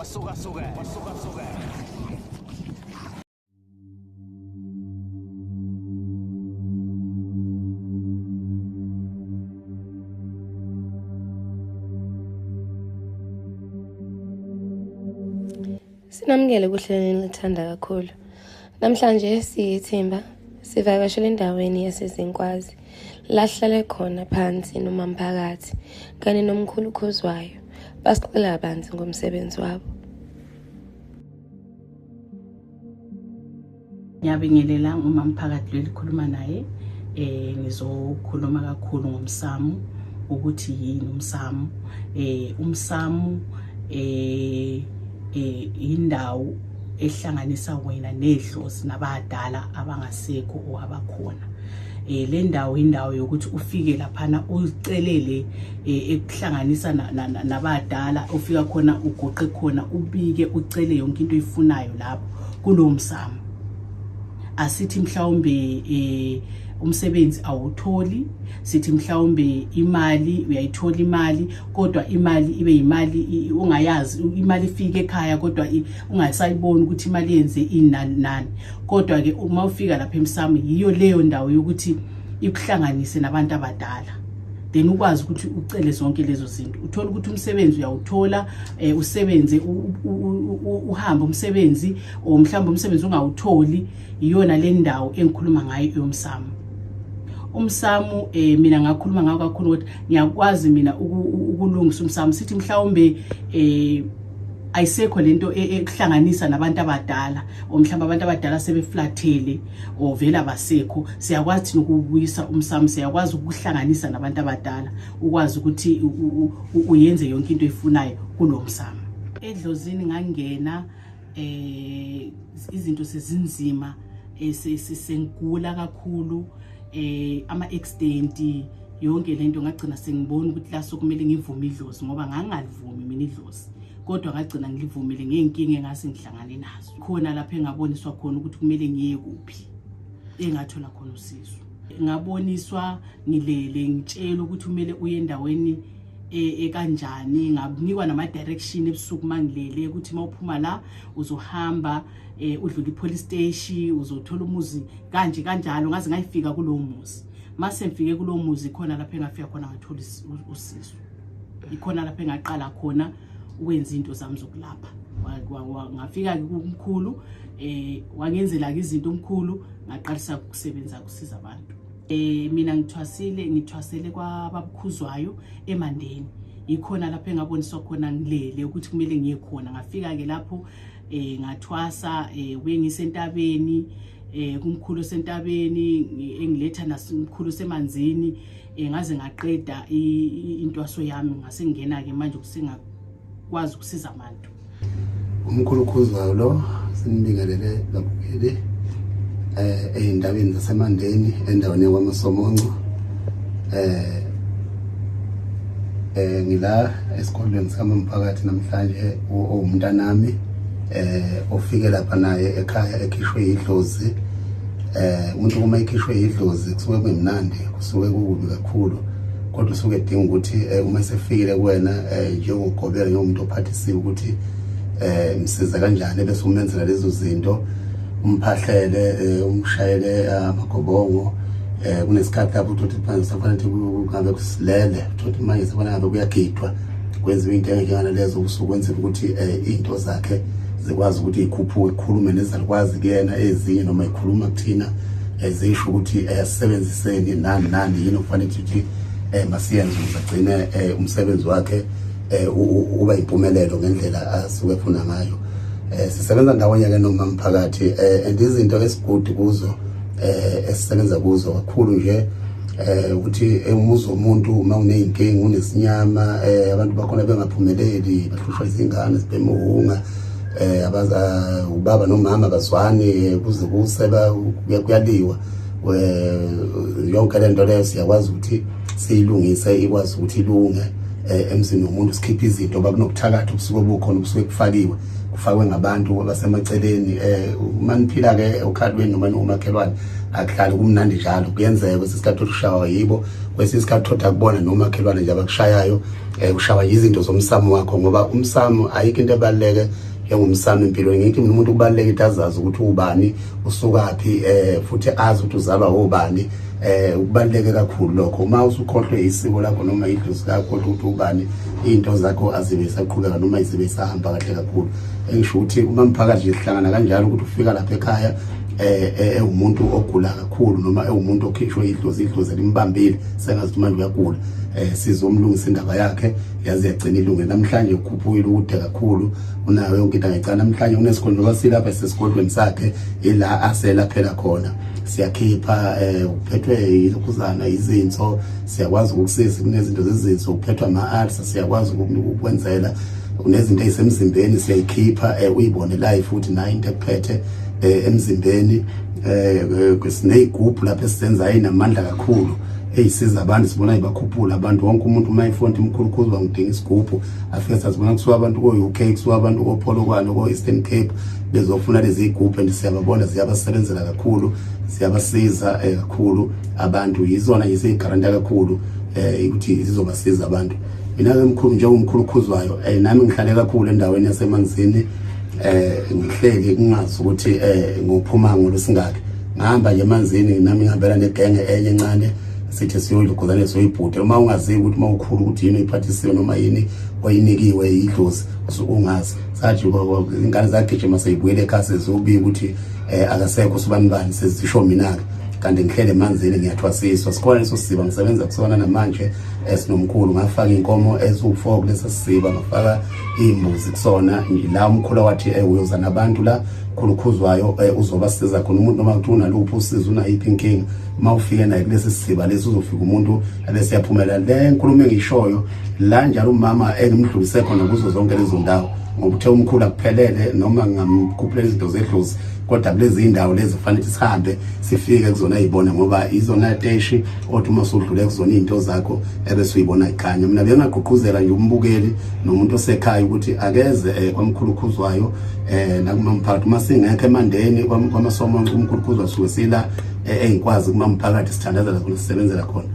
Kwasukasukele. Sinamukele kuhlelweni elithanda kakhulu. Namhlanje siyithimba sivakashele endaweni yasezinkwazi. Lahlale khona phansi noma Phakathi kanye nomkhulu Khuzwayo. Basixolela banzi ngomsebenzi wabo. Ngiyabingelela uma Phakathi lelikhuluma naye. Ngizokhuluma kakhulu ngomsamu ukuthi yini umsamu. Umsamu indawo ehlanganisa wena nedlozi nabadala abangasekho o abakhona. Le ndawo indawo yokuthi ufike laphana ucelele ekuhlanganisa nabadala, ufika khona ugoqe khona ubike ucele yonke into oyifunayo lapho kulo msamo. Asithi mhlawumbe umsebenzi awutholi, sithi mhlawumbe imali uyayithola imali, kodwa imali ibe imali ungayazi, imali ifike ekhaya kodwa ungasayiboni ukuthi imali yenze inani. Kodwa ke uma ufika lapha emsamo yiyo leyo ndawo yokuthi ikuhlanganise nabantu abadala, then ukwazi ukuthi ucele zonke lezo zinto. Uthola ukuthi umsebenzi uyawuthola, usebenze uhamba umsebenzi, o mhlawumbe umsebenzi ungawutholi, iyona le ndawo engikhuluma ngayo yomsamo. Umsamu mina ngakhuluma ngawo kakhulu ukuthi ngiyakwazi mina ukulungisa umsamu. Sithi mhlawumbe ayisekho lento ekuhlanganisa nabantu abadala, o mhlawumbe abantu abadala sebeflathele o vela abasekho, siyakwazi ukubuyisa umsamu, siyakwazi ukuhlanganisa nabantu abadala, ukwazi ukuthi uyenze yonke into oyifunayo kulo msamu. Edlozini ngangena izinto sezinzima, sengigula kakhulu, ama-accident yonke lento ngagcina sengibona ukuthi la sokumele ngivume idlozi ngoba ngangalivumi mina idlozi, kodwa ngagcina ngilivumile ngenkinga engase ngihlangane nazo. Khona lapha engaboniswa khona ukuthi kumele ngiye kuphi engathola khona usizo. Ngaboniswa ngilele ngitshela ukuthi kumele uye endaweni ekanjani, ngabunikwa nama direction ebusuku mangilele ukuthi mawuphuma la uzohamba udlula ipolice station, uzothola umuzi kanje kanjalo. Ngaze ngayifika kulowo muzi. Mase ngifike kulowo muzi khona lapha engafika khona ngathola usizo. Ikhona lapha engaqala khona ukwenza into zami zokulapha. Ngafika kumkhulu wangenzela izinto umkhulu, ngaqalisa ukusebenza ukusiza abantu. Mina ngithwasele kwabakhuzwayo eMandeni. Ikhona lapha engaboniswa khona ngilele ukuthi kumele ngiye khona. Ngafika ke lapho ngathwasa wengisentabeni, kumkhulu sentabeni engiletha nasimkhulu semanzini, ngaze ngaqeda intwaso yami, ngase ngena ke manje kusengakwazi ukusiza abantu. Umkhulu Khuzwayo lo sinibingelele kakhulu ey'ndabeni zaseMandeni endaweni yaKwaMasomonco. Ngila esikolweni sikaMphakathi namhlanje umntanami ofike lapha naye ekhaya ekhishwe idlozi. Umuntu uma ekhishwe idlozi kusuke kumnandi, kusuke kubi kakhulu, kodwa usuke edinga ukuthi uma sefikile kuwena njengogobela njengomuntu ophathisiwe ukuthi msiza kanjani, bese umenzela lezo zinto, umphahlele, umshayele amagobongo. Kunesikhathi lapho uthi phansi safanele kungabe kusilele, uthi manje safanele ngabe kuyagidwa, kwenziwe into enjengana lezo usukwenzela ukuthi into zakhe zikwazi ukuthi ikhuphuke, ikhulume nezalukwazi kuyena, ezinye noma ikhuluma kuthina ezisho ukuthi asebenziseni nani yini okufanele ukuthi masiyenze ukuze agcine umsebenzi wakhe uba impumelelo ngendlela asuke efuna ngayo. Sisebenza ndawonye ke noma Phakathi, and izinto esigudi kuzo esisebenza kuzo kakhulu nje ukuthi umuzo umuntu uma uneyinkinga, unesinyama, abantu bakhona bengaphumeleli, bahlushwa izingane zibemuhunga, ubaba nomama bazwane kuze kuseba kuyaliwa, yonke lento leyo siyakwazi ukuthi siyilungise ikwazi ukuthi ilunge emzini womuntu. Sikhipha izinto bakunokuthakatha kusuke bukhona kusuke kufakiwe, kufakwe ngabantu basemaceleni. Maniphila ke okhalweni noma umakhelwane akuhlali kumnandi njalo kuyenzeka kwesikhathi ushawa yibo kwesikhathi thoda kubona noma khelwane nje abakushayayo ushawa izinto zomsamo wakho ngoba umsamo ayikho into ebaleke njengomsamo empilweni ngithi umuntu kubaleke itazazi ukuthi ubani usukaphi futhi azi ukuthi uzalwa ubani ukubaleke kakhulu lokho uma usukhohlwe isiko lakho noma idlozi lakho ukuthi ubani into zakho azibe saqhubeka noma izibe sahamba kahle kakhulu engisho ukuthi uma mphakathi ihlangana kanjalo ukuthi ufika lapha ekhaya umuntu ogula kakhulu noma umuntu okhishwe idlozi limbambile sengathi manje uyagula sizomlungisa indaba yakhe yazi yagcina ilunge namhlanje ukhuphukile ukude kakhulu unayo yonke into ngicela namhlanje unesikondlo kwasilapha esesigodlweni sakhe ila asela phela khona siyakhipha uphethwe ilokhuzana izinso siyakwazi ukukusiza kunezinto zezinso uphethwe ama-ulcer siyakwazi ukukwenzela unezinto ezisemzimbeni siyayikhipha uyibone live futhi nayo into ekuphethe emzimbeni sineyigubhu lapha esisenza ayinamandla kakhulu eyisiza abantu sibona ibakhuphula abantu wonke umuntu uma ifonti Mkhulu Khuzwayo ngidinga isigubhu afike sazibona kusuka abantu ko-UK kusuka abantu ko-Polokwane ko-Eastern Cape bezofuna lezi igubhu and siyababona ziyabasebenzela kakhulu ziyabasiza kakhulu abantu yizona yizigaranta kakhulu ukuthi zizobasiza abantu mina-ke Mkhulu njengomkhulu Khuzwayo nami ngihlale kakhulu endaweni yasemanzini ngihleli kungazi ukuthi ngophuma ngolosingakhe ngihamba nje emanzini nami ngihambela negenge enye encane sithi siyoyilukhuzane soyibhude uma ungazivi ukuthi uma ukhulu ukuthi yini oyiphathisiwe noma yini oyinikiwe idlozi usungazi sathi ingane zagijima seyibuyele ekhaya sezobika ukuthi akasekho subani bani sezisho mina-ke kanti ngihlele emanzini ngiyathwasiswa sikhona leso siba ngisebenza kusona namanje sinomkhulu ngafaka inkomo eziwu4 kulesa siba ngafaka imbuzi kusona la umkhulu wathi uyoza nabantu la Mkhulu Khuzwayo uzobasiza khona umuntu noma kuthi unaluphi usizo unayiphi inkinga uma ufike naye kulesi siba lesi uzofika umuntu bese yaphumela le nkulumo engiyishoyo la njalo umama engimdlulise khona kuzo zonke lezo ndawo ngoba uthe umkhulu akuphelele noma ngamkhuphula izinto zedlozi kodwa kulezi indawo lezi kufanele sihambe sifike kuzona izibona ngoba izona teshi othi uma usudlule kuzona izinto zakho ebese uyibona ikhanya mina bengaqhuquzela nje umbukeli nomuntu osekhaya ukuthi akeze kwaMkhulu Khuzwayo nakumamphakathi uma singekho emandeni kwamasomo uMkhulu Khuzwayo suwesila engikwazi kumamphakathi sithandazela khona sisebenzela khona.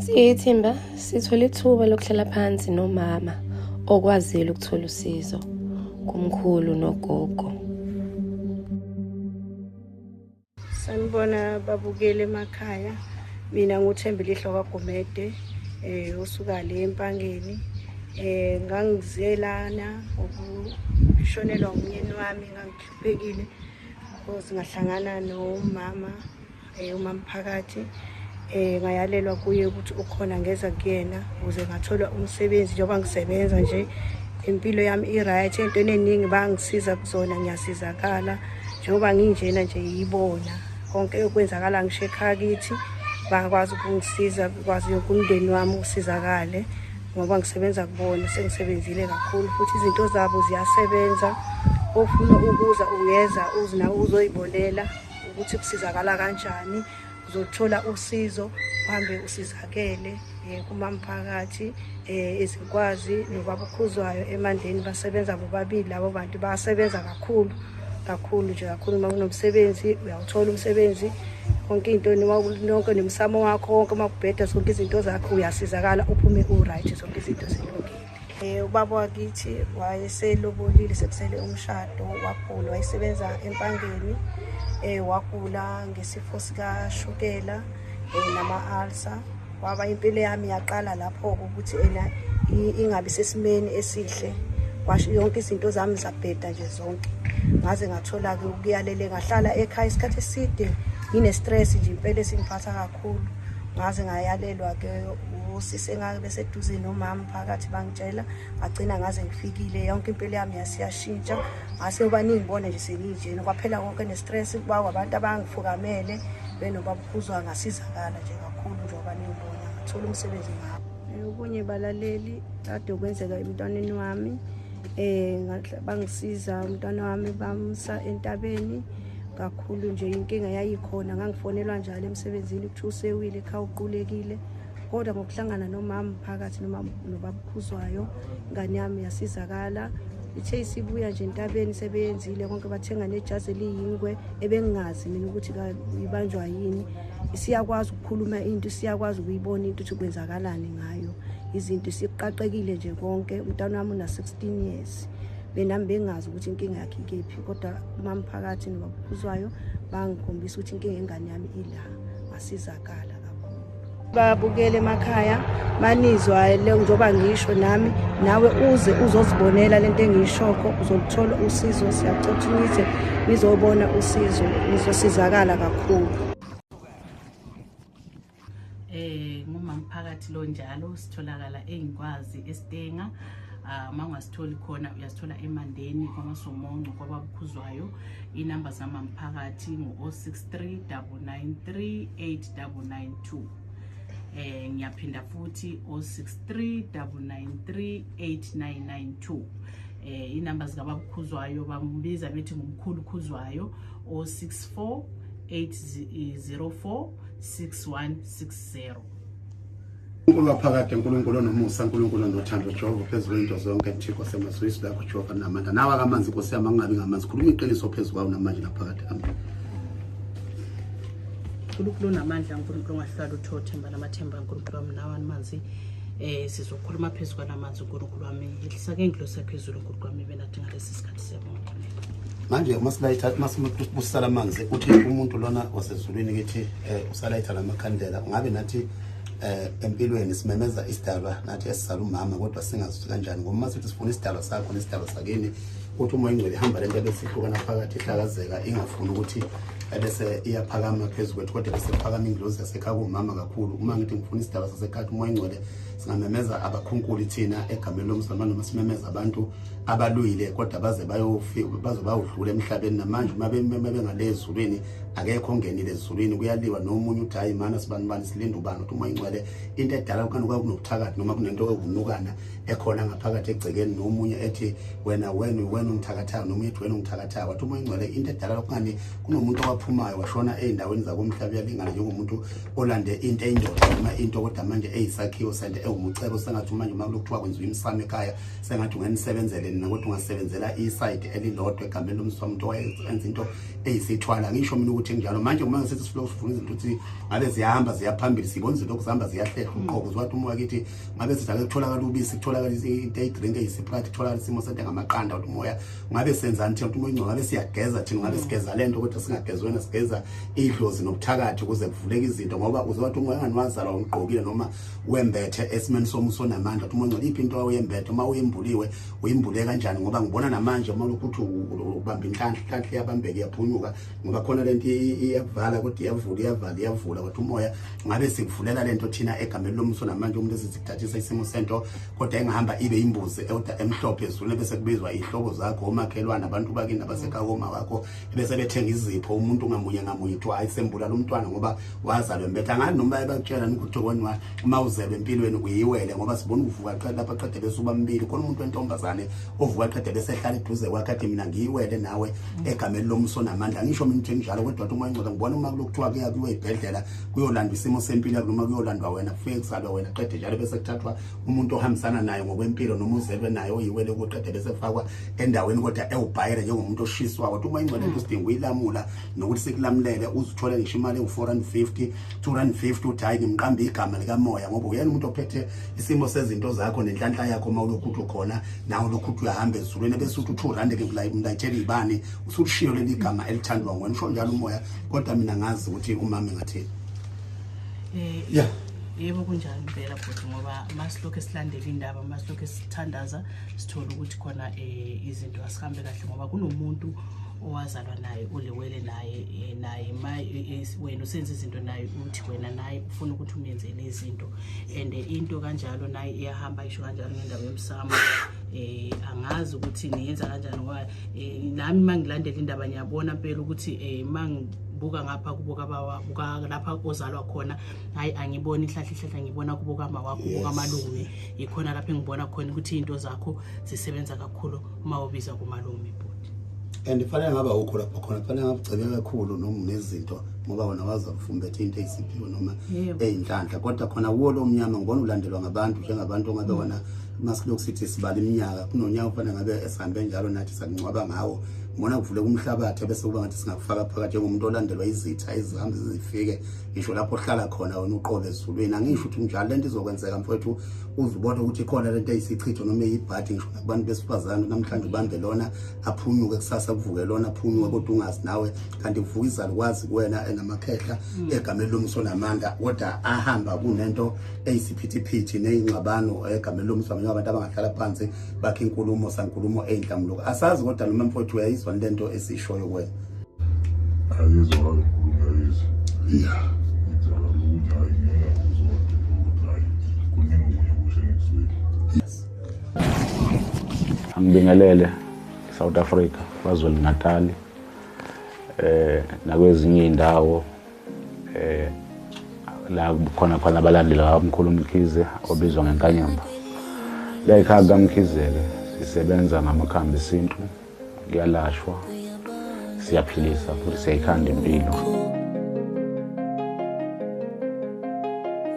Siyithimba sithola ithuba lokuhlala phansi nomama okwazile ukuthola usizo kumkhulu nogogo. Sanibona babukele emakhaya mina nguThembile Ihlokagumede usuka le empangeni ngangizelana ukushonelwa umyeni wami ngangihluphekile because ngahlangana nomama umamphakathi ngayalelwa kuye ukuthi ukhona ngeza kuyena ukuze ngathola umsebenzi njengoba ngisebenza nje impilo yami i-right entweni eningi bangisiza kuzona ngiyasizakala njengoba nginjena nje yibona konke okwenzakala ngisho ekhaya kithi bakwazi ukungisiza kwazi umndeni wami usizakale ngoba ngisebenza kubona sengisebenzile kakhulu futhi izinto zabo ziyasebenza ofuna ukuza ungeza uzina uzoyibonela ukuthi kusizakala kanjani uzothola usizo uhambe usizakele kumamphakathi ezikwazi nobaba Khuzwayo emandeni basebenza bobabili labo bantu basebenza kakhulu nje kakhulu uma unomsebenzi uyawuthola umsebenzi konke into nonke nemsamo wakho konke makubheda zonke izinto zakho uyasizakala uphume u-right zonke izinto zilungile. Ubaba wakithi wayeselobolile sekusele umshado wagula wayesebenza empangeni wagula ngesifo sikashukela nama-ulcer waba impilo yami yaqala lapho ukuthi ingabi sesimeni esihle kwasho yonke izinto zami zabheda nje zonke ngaze ngathola-ke ukuyalele ngahlala ekhaya isikhathi eside ngine-stress nje impela esingiphatha kakhulu ngaze ngayalelwa-ke usise ngabe beseduze nomama phakathi bangitshela ngagcina ngaze ngifikile yonke impilo yami yasiyashintsha ngase ubaningi ngibona nje sengiyinjena kwaphela konke ne-stress kwawo abantu abangifukamele benobaba Khuzwayo ngasizakala nje kakhulu njengoba ningibona ngathola umsebenzi ngabo. Okunye balaleli kade kwenzeka emntwaneni wami bangisiza umntwana wami bamsa entabeni kakhulu nje inkinga yayikhona ngangifonelwa njalo emsebenzini ukuthi usewile ekhaya uqulekile kodwa ngokuhlangana nomama Phakathi nobaba Khuzwayo ingane yami yasizakala. Ithe isibuya nje entabeni sebeyenzile konke bathenga nejazi eliyingwe ebengingazi mina ukuthi ibanjwa yini. Siyakwazi ukukhuluma into, siyakwazi ukuyibona into ukuthi kwenzakalani ngayo. Izinto siqaqekile nje konke. Umntwana wami una 16 years. Benami bengazi ukuthi inkinga yakhe ikephi, kodwa umama Phakathi nobaba Khuzwayo bangikhombisa ukuthi inkinga engane yami ila, ngasizakala kakhulu. Babukele emakhaya manizwa le njoba ngisho nami nawe uze uzozibonela lento engiyishoko, uzoluthola usizo. Siyacela ukuthi nizobona usizo, nizosizakala kakhulu. Ngumama Phakathi lo njalo sitholakala eInkwazi eStenga. Mangasitholi khona uyasithola eMandeni kwaMasomonco kwababa Khuzwayo. Inamba zama Phakathi ngo-063 993 8992. Ngiyaphinda futhi 063 993 8992. Inamba zikababa Khuzwayo bambiza bethi ngumkhulu Khuzwayo 064 804 6160. uNkulunkulu Phakathi, uNkulunkulu nomusa, uNkulunkulu nothando, Jehova phezulu into zonke, Thixo semaswisi lakho Jehova namandla. Nawa kamanzi Nkosi yami angabi ngamanzi. Khuluma iqiniso phezulu kwawo namanje naphakathi. Amen. uNkulunkulu namandla, uNkulunkulu ongahlala uthothe namathemba, uNkulunkulu wami nawani manzi. Sizokhuluma phezulu kwanamanzi, uNkulunkulu wami ehlisa ke ingilo sakhe phezulu, uNkulunkulu wami benadinga lesi sikhathi sebonke. Manje masilayitha masibusala amanzi uthi umuntu lona wasezulwini kithi usalayitha lamakhandela. Ngabe nathi empilweni simemeza isidalwa nathi esizala umama, kodwa singazi kanjani ngoba masithi sifuna isidalwa sakho nesidalwa sakini, uthi umoya ingcwele ihamba lento ebesihlukana phakathi ihlakazeka ingafuni ukuthi ebese iyaphakama phezulu kwethu, kodwa bese phakama inglozi yasekhaya kumama kakhulu. Uma ngithi ngifuna isidalwa sasekhaya umoya ingcwele singamemeza abakhunkuli thina egameni lomzalwane, noma simemeza abantu abaluyile kodwa baze bayodlula emhlabeni. Namanje uma bengalezulwini akekho ongenile ezulwini, kuyaliwa nomunye uthi hayi mana sibani silinda ubani. Uthi umoya ingcwele into edala kunokuthakatha noma kunento ekunukana ekhona ngaphakathi egcekeni, nomunye ethi wena ungithakathayo, nomunye ethi wena ungithakathayo. Wathi umoya ingcwele into edala lokungani kunomuntu owaphumayo washona ey'ndaweni zakomhlaba uyalingana njengomuntu olande into eyindoda noma into kodwa manje eyisakhiwo sente ewumucebo. Sengathi manje uma lokuthiwa kwenziwa imsamo ekhaya, sengathi unganisebenzele nina kodwa ungasebenzela iside elilodwa egameni lomswa umuntu oyenza into eyisithwala. Ngisho mina ukuthi njalo manje uma ngisithi sifuna izinto ukuthi ngabe ziyahamba ziyaphambili, sibona izinto okuzihamba ziyahleha uqobo. Uzwathi umoya kithi ngabe sithi ake kutholakala ubisi, kutholakala into drink eyisiprite, kutholakala isimo sente ngamaqanda. Uthi umoya ngabe senzani thina? Uthi umoya ngabe siyageza thina? Ngabe sigeza lento kodwa singagezi wena, sigeza idlozi nobuthakathi ukuze kuvuleke izinto, ngoba uzwathi umoya ngani wazala ungqokile noma wembethe esimeni somuso namandla. Uthi umoya iphi into oyembethe uma uyimbuliwe uyimbule kanjani? Ngoba ngibona namanje uma ukuthi ubamba inhlanhla yabambeke yaphunyuka, ngoba khona lento iyavala kodwa iyavula. Wathi umoya ngabe sikuvulela lento thina egameni lomso namanje umuntu esizikuthathisa isimo sento kodwa engahamba ibe imbuzi emhlophe ezulwini, bese kubizwa ihlobo zakho, omakhelwane, abantu bakini abasekhaya koma wakho, bese bethenga izipho umuntu ngamunye uthi ayisembula lo mntwana ngoba wazalwa embetha. Ngani noma bakutshela ukuthi uma uzelwe empilweni uyiwele, ngoba sibona uvuka qeda lapha qede bese uba mbili. Khona umuntu wentombazane ovuka qede bese ehlala eduze kwakhe athi mina ngiyiwele nawe egameni lomso namandla. Ngisho mina nje njalo, kodwa wathi umoya ingcwele ngibona uma kulokuthiwa kuyiwa ibhedlela kuyolandwa isimo sempilo yakho noma kuyolandwa wena, kufike kuzalwa wena qede njalo bese kuthathwa umuntu ohambisana naye ngokwempilo noma uzelwe naye oyiwele kuqede bese kufakwa endaweni kodwa ewubhayire njengomuntu oshiswa. Wathi umoya ingcwele into sidinga uyilamula nokuthi sikulamulele uzithole ngisho imali ewu450 250 uthi hayi ngimqambe igama likamoya, ngoba uyena umuntu ophethe isimo sezinto zakho nenhlanhla yakho. Uma ulokhuthi ukhona nawe lokhuthi uyahamba ezulwini bese uthi 200 ke mlayithela ibani usushiyo leli gama elithandwa ngwena. Usho njalo umoya, kodwa mina ngazi ukuthi umama engathini. Yebo kunjani impela futhi, ngoba masilokho esilandela indaba, masilokho esithandaza sithola ukuthi khona izinto asihambe kahle, ngoba kunomuntu owazalwa naye ulewele naye wena usenza izinto naye uthi wena naye ufuna ukuthi umenzele izinto, and into kanjalo naye iyahamba isho kanjalo ngendaba yomsamo. Angazi ukuthi niyenza kanjani, ngoba nami mangilandela indaba ngiyabona phela ukuthi buka ngapha kubuka buka lapha ozalwa khona, hayi angiboni ihlahla ngibona kubuka ama wakho kubuka amalume. Ikhona lapha engibona khona ukuthi into zakho zisebenza kakhulu uma ubiza kumalume bhuti. and fanele ngaba ukho lapho khona fanele ngabugcebe kakhulu noma nezinto ngoba wona waza kufumbethe into eyisiphiwe noma eyinhlanhla kodwa khona kuwo lo mnyama ngibona ulandelwa ngabantu njengabantu ngabe wona masilokhu sithi sibala iminyaka kunonyaka ufanele ngabe esihambe njalo nathi sangcwaba ngawo ngibona kuvule kumhlabathi bese kuba ngathi singakufaka phakathi njengomuntu olandelwa izitha ezihambe zifike ngisho lapho ohlala khona wona uqobe ezulwini angisho ukuthi njalo lento izokwenzeka mfowethu uzubona ukuthi khona lento eyisichitho noma eyibhadi ngisho nakubantu besifazane namhlanje ubambe lona aphunyuke kusasa kuvuke lona aphunyuke kodwa ungazi nawe kanti kuvuka izalukwazi kuwena enamakhehla egameni lomso namandla kodwa ahamba kunento eyisiphithiphithi nezingxabano egameni lomso abantu abangahlala phansi bakhe inkulumo sankulumo eyinhlamulo asazi kodwa noma mfowethu uyayizwa lento esishoyo kuwena ayizwa inkulumo yezi yeah ngizala ukuthi hayi ngeke uzode ukuthi hayi kuningi okunye kushe ngiswini angibingelele South Africa kwaZulu Natal nakwezinye indawo la khona abalandeli kaMkhulu Mkhize obizwa ngenkanyamba la ekhaya kaMkhizeke sisebenza ngamakhambi esintu kuyalashwa siyaphilisa futhi siyayikhanda impilo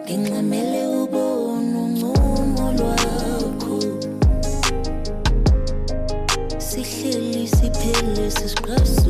ngingamele ubone uncumo lwakho sihleli siphele sisiqhasa